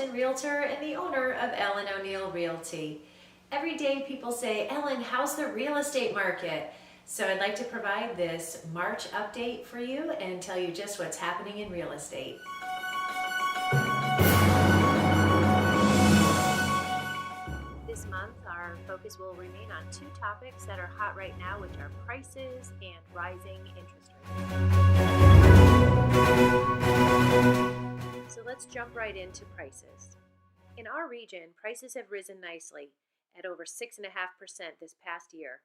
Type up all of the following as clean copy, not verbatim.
Boston realtor and the owner of Ellen O'Neill Realty. Every day people say, Ellen, how's the real estate market? So I'd like to provide this March update for you and tell you just what's happening in real estate. This month, our focus will remain on two topics that are hot right now, which are prices and rising interest rates. So let's jump right into prices. In our region, prices have risen nicely at over 6.5% this past year.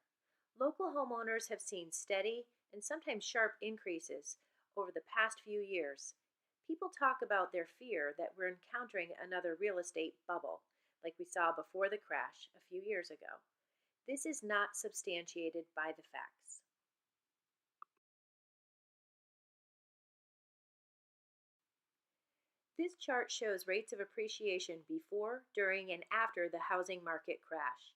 Local homeowners have seen steady and sometimes sharp increases over the past few years. People talk about their fear that we're encountering another real estate bubble, like we saw before the crash a few years ago. This is not substantiated by the facts. This chart shows rates of appreciation before, during, and after the housing market crash.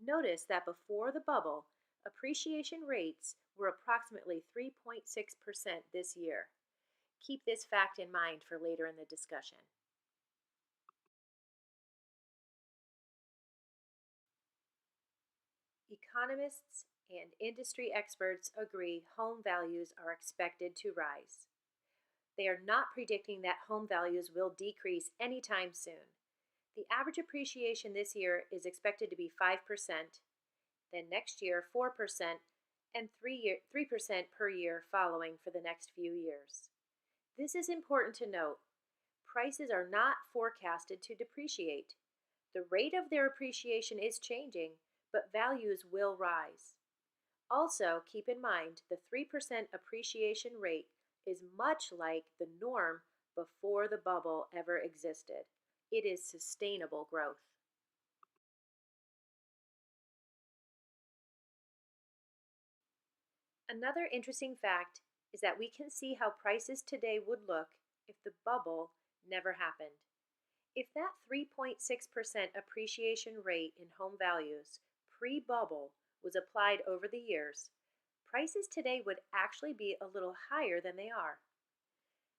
Notice that before the bubble, appreciation rates were approximately 3.6% this year. Keep this fact in mind for later in the discussion. Economists and industry experts agree home values are expected to rise. They are not predicting that home values will decrease anytime soon. The average appreciation this year is expected to be 5%, then next year 4%, and 3% per year following for the next few years. This is important to note. Prices are not forecasted to depreciate. The rate of their appreciation is changing, but values will rise. Also, keep in mind the 3% appreciation rate is much like the norm before the bubble ever existed. It is sustainable growth. Another interesting fact is that we can see how prices today would look if the bubble never happened. If that 3.6% appreciation rate in home values pre-bubble was applied over the years, prices today would actually be a little higher than they are.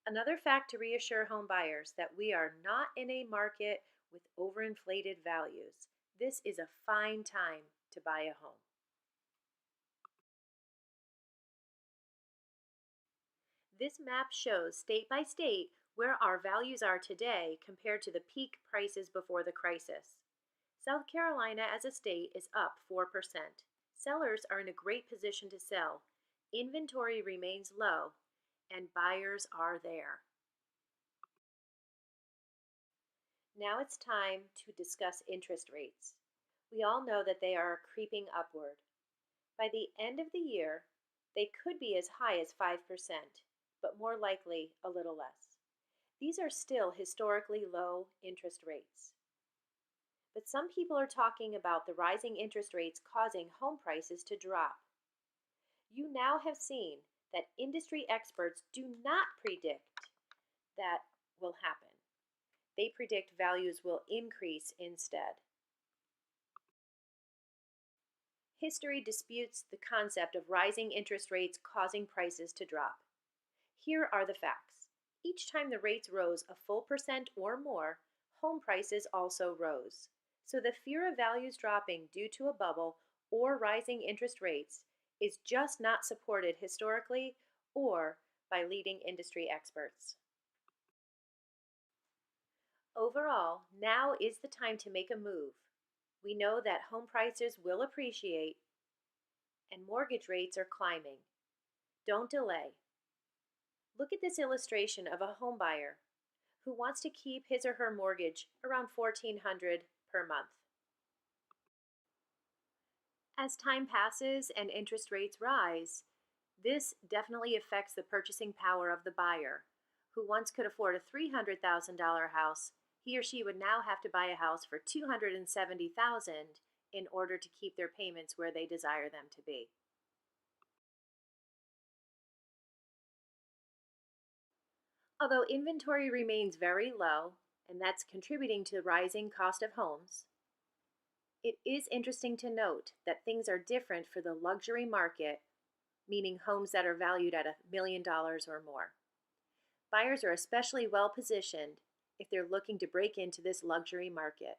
Another fact to reassure home buyers that we are not in a market with overinflated values. This is a fine time to buy a home. This map shows state by state where our values are today compared to the peak prices before the crisis. South Carolina as a state is up 4%. Sellers are in a great position to sell. Inventory remains low, and buyers are there. Now it's time to discuss interest rates. We all know that they are creeping upward. By the end of the year, they could be as high as 5%, but more likely a little less. These are still historically low interest rates. But some people are talking about the rising interest rates causing home prices to drop. You now have seen that industry experts do not predict that will happen. They predict values will increase instead. History disputes the concept of rising interest rates causing prices to drop. Here are the facts. Each time the rates rose a full percent or more, home prices also rose. So the fear of values dropping due to a bubble or rising interest rates is just not supported historically or by leading industry experts. Overall, now is the time to make a move. We know that home prices will appreciate and mortgage rates are climbing. Don't delay. Look at this illustration of a home buyer who wants to keep his or her mortgage around $1,400 per month. As time passes and interest rates rise, this definitely affects the purchasing power of the buyer, who once could afford a $300,000 house. He or she would now have to buy a house for $270,000 in order to keep their payments where they desire them to be. Although inventory remains very low, and that's contributing to the rising cost of homes, it is interesting to note that things are different for the luxury market, meaning homes that are valued at $1 million or more. Buyers are especially well positioned if they're looking to break into this luxury market.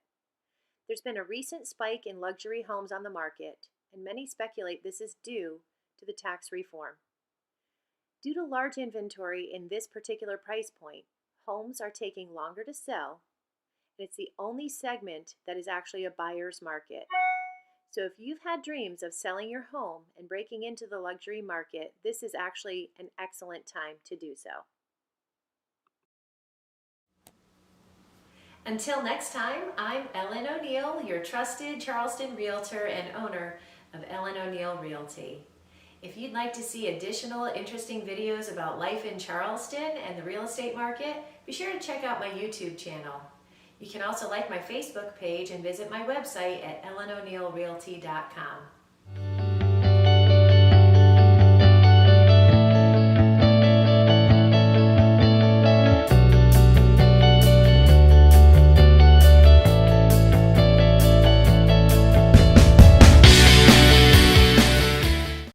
There's been a recent spike in luxury homes on the market, and many speculate this is due to the tax reform. Due to large inventory in this particular price point, homes are taking longer to sell, and it's the only segment that is actually a buyer's market. So if you've had dreams of selling your home and breaking into the luxury market, this is actually an excellent time to do so. Until next time, I'm Ellen O'Neill, your trusted Charleston realtor and owner of Ellen O'Neill Realty. If you'd like to see additional interesting videos about life in Charleston and the real estate market, be sure to check out my YouTube channel. You can also like my Facebook page and visit my website at ellenoneillrealty.com.